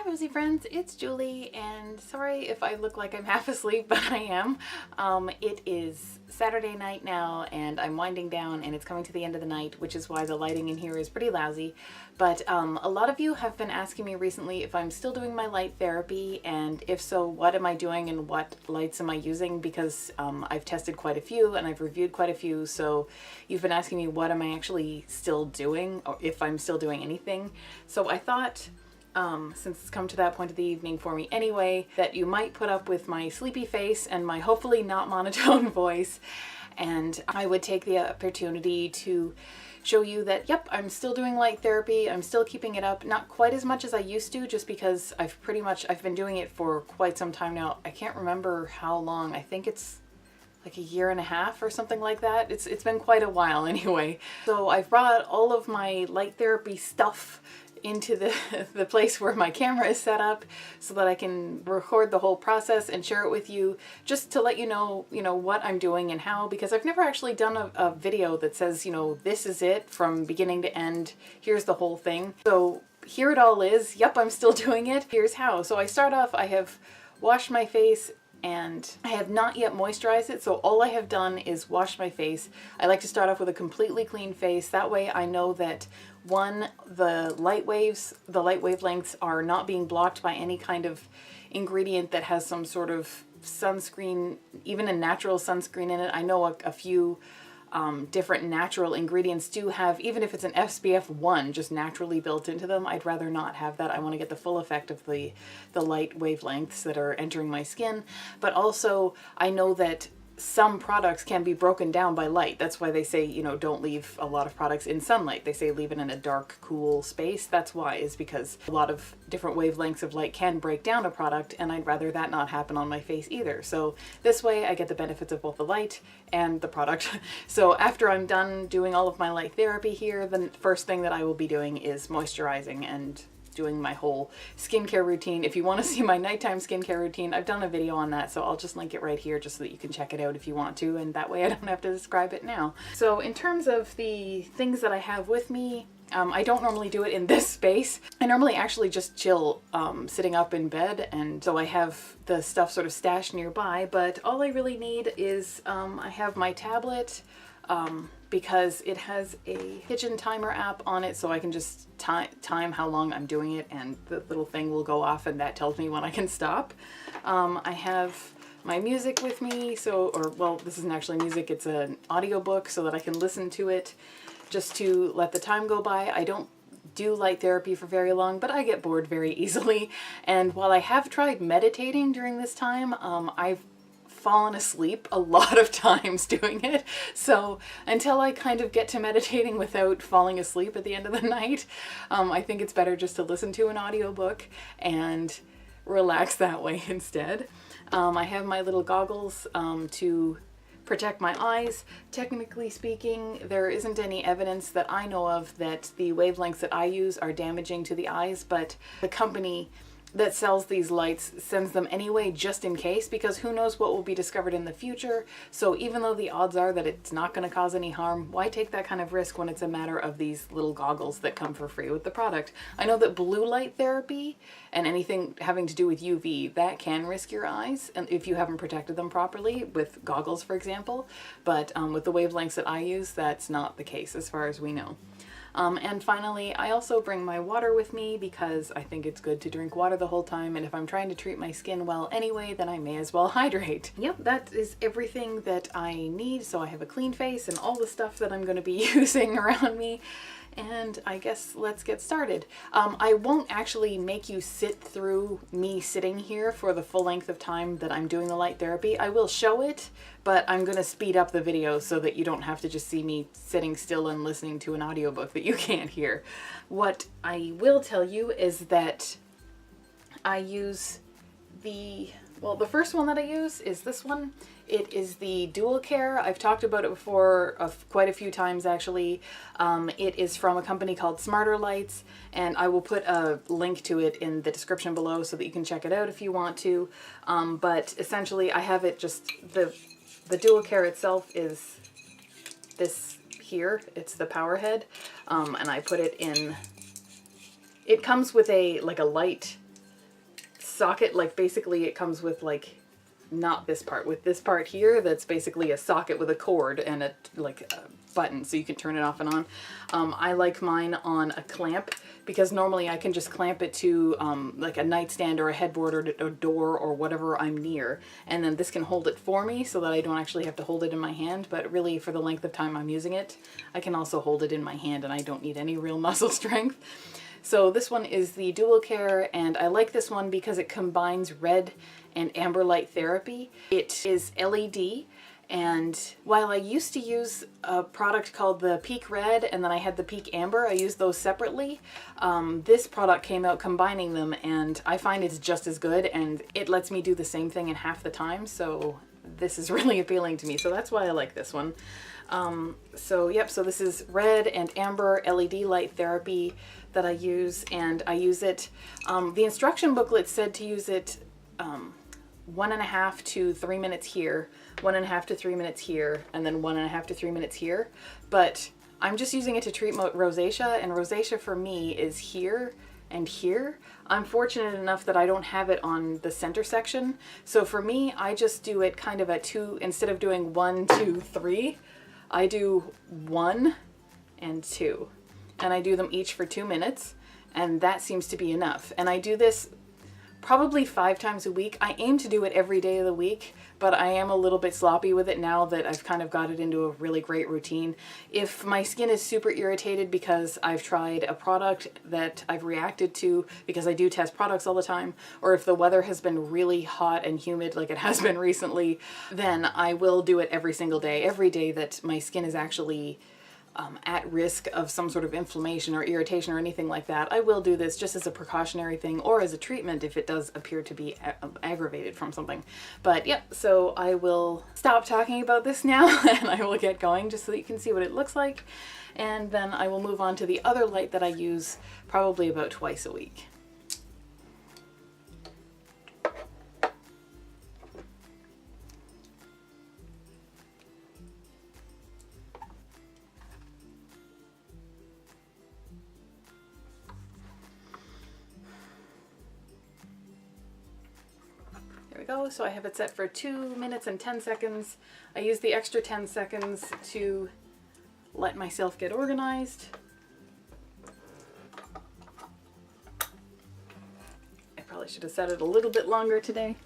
Rosy friends, it's Julie, and sorry if I look like I'm half asleep, but I am. It is Saturday night now, and I'm winding down, and it's coming to the end of the night, which is why the lighting in here is pretty lousy. But a lot of you have been asking me recently if I'm still doing my light therapy, and if so, what am I doing and what lights am I using, because I've tested quite a few and I've reviewed quite a few, so you've been asking me what am I actually still doing, or if I'm still doing anything. So I thought, since it's come to that point of the evening for me anyway, that you might put up with my sleepy face and my hopefully not monotone voice, and I would take the opportunity to show you that, yep, I'm still doing light therapy, I'm still keeping it up, not quite as much as I used to, just because I've been doing it for quite some time now. I can't remember how long. I think it's like a year and a half or something like that. It's been quite a while anyway. So I've brought all of my light therapy stuff into the place where my camera is set up so that I can record the whole process and share it with you, just to let you know what I'm doing and how, because I've never actually done a video that says, this is it from beginning to end, here's the whole thing. So here it all is. Yep, I'm still doing it. Here's how. So I start off, I have washed my face and I have not yet moisturized it, so all I have done is wash my face. I like to start off with a completely clean face. That way I know that, one, the light wavelengths are not being blocked by any kind of ingredient that has some sort of sunscreen, even a natural sunscreen in it. I know a few different natural ingredients do have, even if it's an SPF 1 just naturally built into them. I'd rather not have that. I want to get the full effect of the light wavelengths that are entering my skin. But also I know that some products can be broken down by light. That's why they say, don't leave a lot of products in sunlight. They say leave it in a dark, cool space. That's why, is because a lot of different wavelengths of light can break down a product, and I'd rather that not happen on my face either. So this way I get the benefits of both the light and the product. So after I'm done doing all of my light therapy here, the first thing that I will be doing is moisturizing and doing my whole skincare routine. If you want to see my nighttime skincare routine, I've done a video on that, so I'll just link it right here just so that you can check it out if you want to, and that way I don't have to describe it now. So in terms of the things that I have with me, I don't normally do it in this space. I normally actually just chill sitting up in bed, and so I have the stuff sort of stashed nearby, but all I really need is I have my tablet, because it has a kitchen timer app on it, so I can just time how long I'm doing it, and the little thing will go off and that tells me when I can stop. I have my music with me, well, this isn't actually music, it's an audiobook so that I can listen to it just to let the time go by. I don't do light therapy for very long, but I get bored very easily, and while I have tried meditating during this time, I've fallen asleep a lot of times doing it. So until I kind of get to meditating without falling asleep at the end of the night, I think it's better just to listen to an audiobook and relax that way instead. I have my little goggles to protect my eyes. Technically speaking, there isn't any evidence that I know of that the wavelengths that I use are damaging to the eyes, but the company that sells these lights sends them anyway, just in case, because who knows what will be discovered in the future. So even though the odds are that it's not going to cause any harm, why take that kind of risk when it's a matter of these little goggles that come for free with the product? I know that blue light therapy and anything having to do with UV, that can risk your eyes, and if you haven't protected them properly with goggles, for example, but with the wavelengths that I use, that's not the case as far as we know. And finally, I also bring my water with me because I think it's good to drink water the whole time, and if I'm trying to treat my skin well anyway, then I may as well hydrate. Yep, that is everything that I need. So I have a clean face and all the stuff that I'm going to be using around me. And I guess let's get started. I won't actually make you sit through me sitting here for the full length of time that I'm doing the light therapy. I will show it, but I'm going to speed up the video so that you don't have to just see me sitting still and listening to an audiobook that you can't hear. What I will tell you is that I use the Well, the first one that I use is this one. It is the Dual Care. I've talked about it before quite a few times actually. It is from a company called Smarter Lights, and I will put a link to it in the description below so that you can check it out if you want to. But essentially I have it just, the Dual Care itself is this here. It's the power head, and I put it in, it comes with a light socket. Like basically it comes with like, not this part, with this part here that's basically a socket with a cord and a button so you can turn it off and on. I like mine on a clamp because normally I can just clamp it to like a nightstand or a headboard or a door or whatever I'm near, and then this can hold it for me so that I don't actually have to hold it in my hand. But really for the length of time I'm using it, I can also hold it in my hand and I don't need any real muscle strength. So this one is the Dual Care, and I like this one because it combines red and amber light therapy. It is LED, and while I used to use a product called the Peak Red and then I had the Peak Amber, I used those separately. This product came out combining them, and I find it's just as good, and it lets me do the same thing in half the time, so this is really appealing to me. So that's why I like this one. So this is red and amber LED light therapy that I use, and I use it, the instruction booklet said to use it 1.5 to 3 minutes here, 1.5 to 3 minutes here, and then 1.5 to 3 minutes here. But I'm just using it to treat rosacea, and rosacea for me is here and here. I'm fortunate enough that I don't have it on the center section. So for me, I just do it kind of at 2, instead of doing 1, 2, 3, I do 1 and 2. And I do them each for 2 minutes, and that seems to be enough. And I do this probably 5 times a week. I aim to do it every day of the week, but I am a little bit sloppy with it now that I've kind of got it into a really great routine. If my skin is super irritated because I've tried a product that I've reacted to, because I do test products all the time, or if the weather has been really hot and humid like it has been recently, then I will do it every single day. Every day that my skin is actually at risk of some sort of inflammation or irritation or anything like that, I will do this just as a precautionary thing or as a treatment if it does appear to be aggravated from something. But yep, so I will stop talking about this now and I will get going just so that you can see what it looks like. And then I will move on to the other light that I use probably about twice a week. There we go. So I have it set for 2 minutes and 10 seconds. I use the extra 10 seconds to let myself get organized. I probably should have set it a little bit longer today.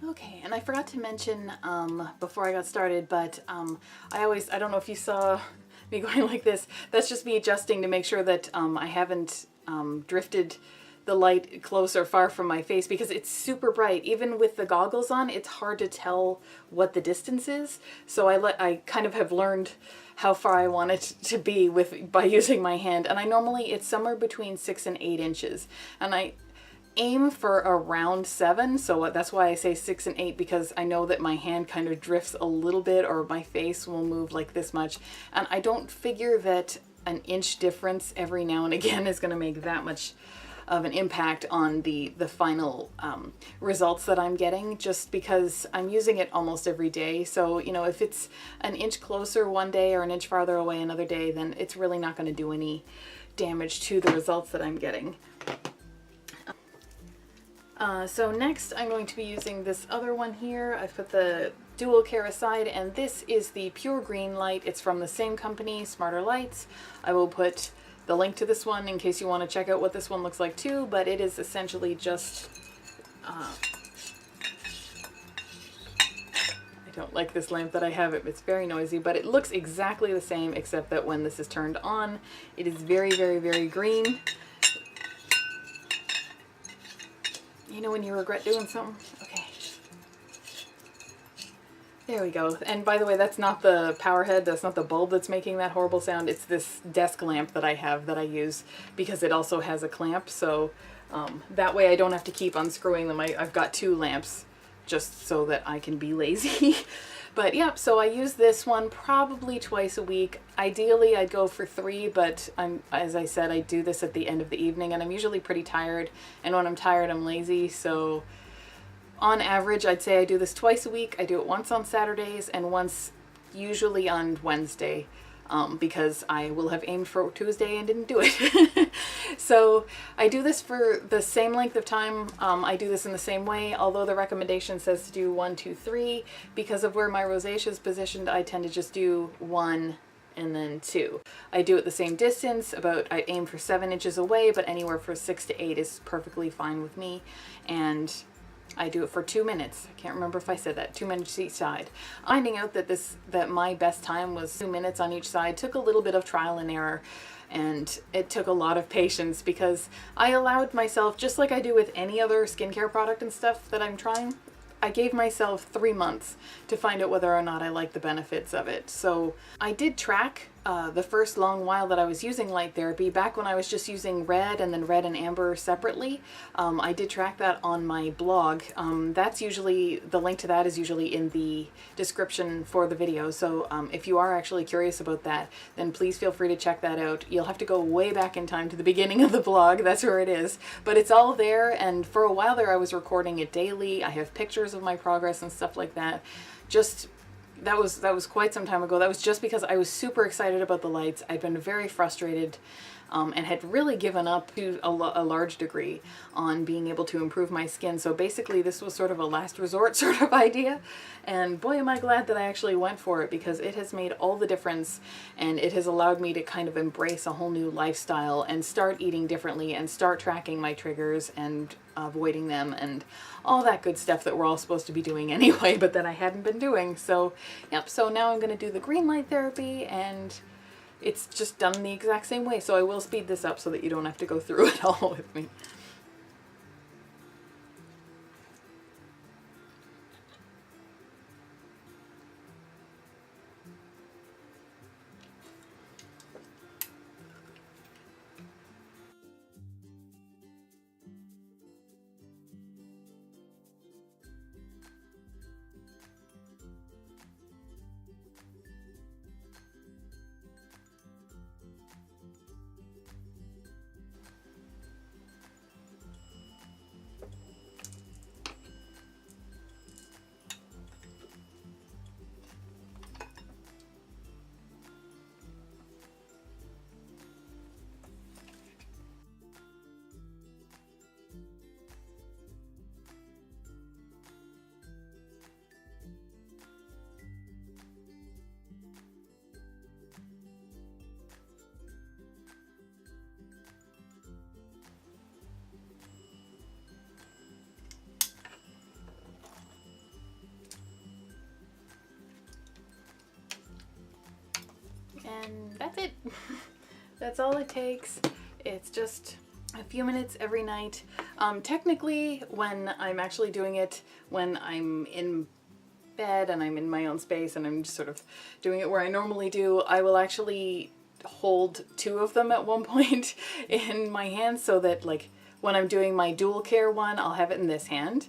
Okay, and I forgot to mention before I got started, but I don't know if you saw me going like this. That's just me adjusting to make sure that I haven't drifted the light close or far from my face, because it's super bright. Even with the goggles on, it's hard to tell what the distance is. So I kind of have learned how far I want it to be by using my hand. And it's somewhere between 6 and 8 inches. And aim for around 7, so that's why I say 6 and 8, because I know that my hand kind of drifts a little bit, or my face will move like this much, and I don't figure that an inch difference every now and again is going to make that much of an impact on the final results that I'm getting, just because I'm using it almost every day. So, you know, if it's an inch closer one day or an inch farther away another day, then it's really not going to do any damage to the results that I'm getting. So next I'm going to be using this other one here. I've put the dual care aside, and this is the pure green light. It's from the same company, Smarter Lights. I will put the link to this one in case you want to check out what this one looks like too, but it is essentially just I don't like this lamp that I have. It's very noisy, but it looks exactly the same, except that when this is turned on, it is very, very, very green. You know when you regret doing something? Okay. There we go. And by the way, that's not the power head. That's not the bulb that's making that horrible sound. It's this desk lamp that I have that I use because it also has a clamp. So that way I don't have to keep unscrewing them. I've got 2 lamps just so that I can be lazy. But yeah, so I use this one probably twice a week. Ideally, I'd go for 3, but as I said, I do this at the end of the evening, and I'm usually pretty tired, and when I'm tired, I'm lazy, so on average, I'd say I do this twice a week. I do it once on Saturdays and once usually on Wednesday, because I will have aimed for Tuesday and didn't do it. So I do this for the same length of time. I do this in the same way, although the recommendation says to do 1, 2, 3. Because of where my rosacea is positioned, I tend to just do 1 and then 2. I do it the same distance, I aim for 7 inches away, but anywhere from 6 to 8 is perfectly fine with me. And I do it for 2 minutes. I can't remember if I said that. 2 minutes each side. Finding out that my best time was 2 minutes on each side took a little bit of trial and error, and it took a lot of patience, because I allowed myself, just like I do with any other skincare product and stuff that I'm trying, I gave myself 3 months to find out whether or not I liked the benefits of it. So I did track the first long while that I was using light therapy, back when I was just using red and then red and amber separately. I did track that on my blog. That's usually, the link to that is usually in the description for the video. So if you are actually curious about that, then please feel free to check that out. You'll have to go way back in time to the beginning of the blog. That's where it is. But it's all there, and for a while there I was recording it daily. I have pictures of my progress and stuff like that. That was quite some time ago. That was just because I was super excited about the lights. I'd been very frustrated and had really given up to a large degree on being able to improve my skin. So basically this was sort of a last resort sort of idea. And boy, am I glad that I actually went for it, because it has made all the difference, and it has allowed me to kind of embrace a whole new lifestyle and start eating differently and start tracking my triggers and avoiding them and all that good stuff that we're all supposed to be doing anyway, but that I hadn't been doing. So yep, so now I'm going to do the green light therapy, and it's just done the exact same way. So I will speed this up so that you don't have to go through it all with me. And that's it. That's all it takes. It's just a few minutes every night. Technically, when I'm actually doing it, when I'm in bed and I'm in my own space and I'm just sort of doing it where I normally do, I will actually hold 2 of them at one point in my hands, so that like when I'm doing my dual care one, I'll have it in this hand.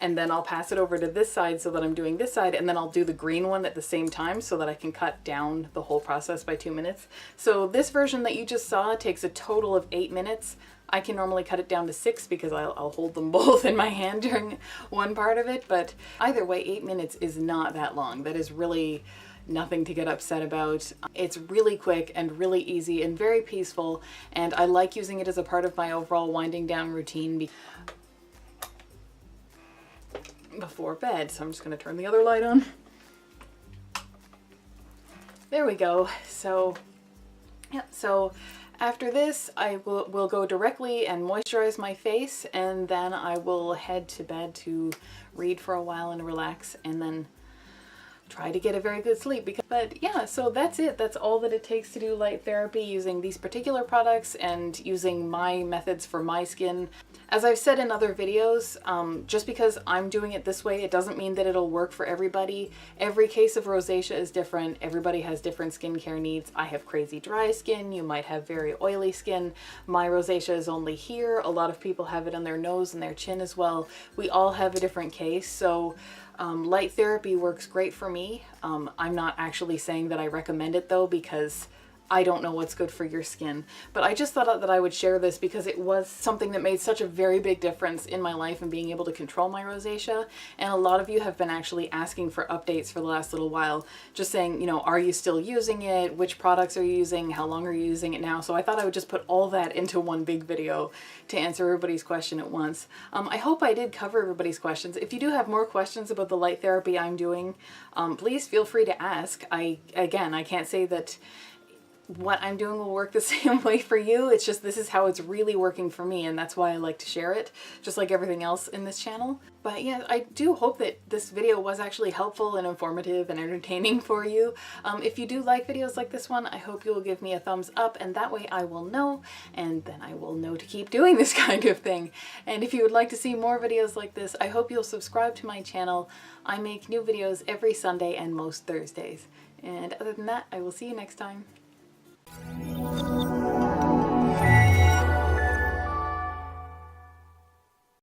And then I'll pass it over to this side so that I'm doing this side, and then I'll do the green one at the same time so that I can cut down the whole process by 2 minutes. So this version that you just saw takes a total of 8 minutes. I can normally cut it down to 6 because I'll hold them both in my hand during one part of it, but either way, 8 minutes is not that long. That is really nothing to get upset about. It's really quick and really easy and very peaceful, and I like using it as a part of my overall winding down routine before bed. So I'm just going to turn the other light on. There we go. So yeah, so after this I will go directly and moisturize my face, and then I will head to bed to read for a while and relax, and then try to get a very good sleep. But yeah, so that's it. That's all that it takes to do light therapy using these particular products and using my methods for my skin. As I've said in other videos, just because I'm doing it this way, it doesn't mean that it'll work for everybody. Every case of rosacea is different. Everybody has different skincare needs. I have crazy dry skin. You might have very oily skin. My rosacea is only here. A lot of people have it on their nose and their chin as well. We all have a different case. So light therapy works great for me. I'm not actually saying that I recommend it though, because I don't know what's good for your skin, but I just thought that I would share this because it was something that made such a very big difference in my life and being able to control my rosacea. And a lot of you have been actually asking for updates for the last little while, just saying, you know, are you still using it? Which products are you using? How long are you using it now? So I thought I would just put all that into one big video to answer everybody's question at once. I hope I did cover everybody's questions. If you do have more questions about the light therapy I'm doing, please feel free to ask. Again, I can't say that what I'm doing will work the same way for you. It's just this is how it's really working for me, and that's why I like to share it, just like everything else in this channel. But yeah, I do hope that this video was actually helpful and informative and entertaining for you. If you do like videos like this one, I hope you will give me a thumbs up, and that way I will know, and then I will know to keep doing this kind of thing. And if you would like to see more videos like this, I hope you'll subscribe to my channel. I make new videos every Sunday and most Thursdays. And other than that, I will see you next time.